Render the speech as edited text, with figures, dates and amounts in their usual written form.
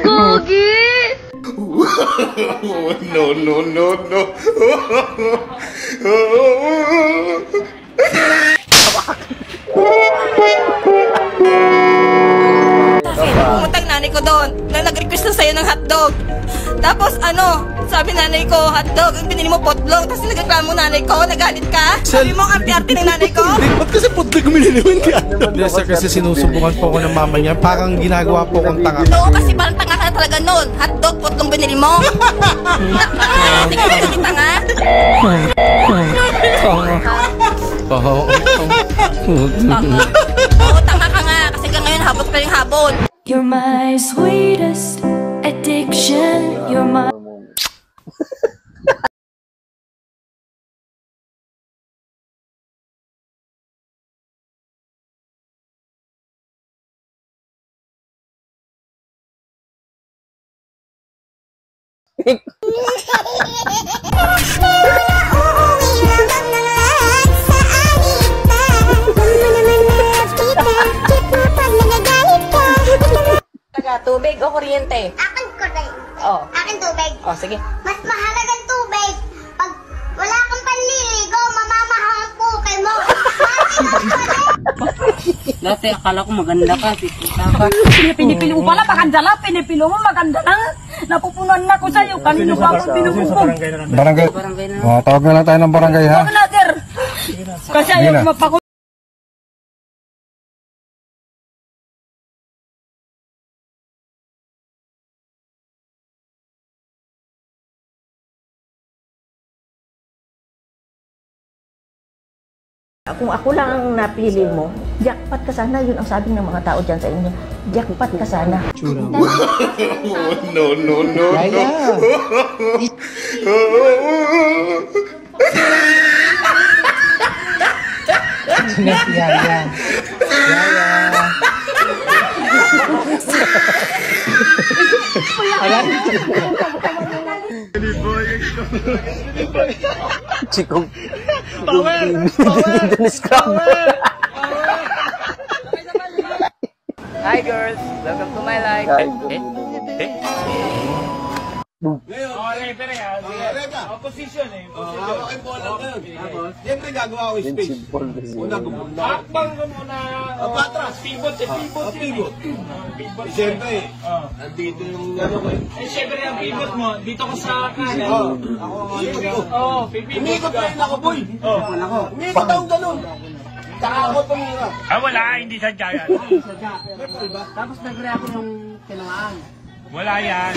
Gogi! No, no, no, no. Pumunta nanay ko doon na nag-request na sa'yo ng hotdog. Tapos sabi nanay ko, hotdog, ang binili mo potlog. Tapos nagreklamo nanay ko, nagalit ka. Sabi mo, arte-arte ng nanay ko. Ba't kasi potlog binili mo hindi hotdog? Yes sir, kasi sinusubukan po ako ng mama niya. Parang ginagawa po akong tanga. Oo, kasi parang tanga ka na talaga noon. Hotdog, potlong binili mo. Hindi ka talaga tanga. Oo, tanga ka nga. Kasi hanggang ngayon, habot pa yung habol. You're my sweetest addiction. You're my... Tubig o kuryente? Akin kuryente. Oh. Akin tubig. Oh, sige. Mas mahalagang tubig. Pag wala kang panliligo, mamamahal ang puke mo. Dati akala ko maganda ka, pipita ka. Pinipilo mo pala, maganda lang. Pinipilo mo, maganda lang. Napupunan na ko sa'yo. Kanino pa ako binubukong? Barangay. Barangay na. Oh, tawag na lang tayo ng barangay ha. Huwag na, sir. Kasi ayaw ko mapako. Kung ako lang ang napili mo, jackpot ka sana. Yun ang sabi ng mga tao dyan sa inyo. Jackpot ka sana. No, no, no, no. Chikong. Hi girls, welcome to my life. Opposition eh. Hawakin bola ngayon. Siyempre gagawa ko space. Una gumuna. Hakbang ka muna. Patras. Pivot eh. Pivot. Siyempre, nandito yung ano ko eh. Siyempre ang pivot mo, dito ka sa kanan. Ako ang pivot ko. Pipivot. Umikot pa rin ako, boy. Umikot akong ganun. Takot ang mga. Wala, hindi sadya yan. Tapos nag-react yung kinamaan. Wala yan.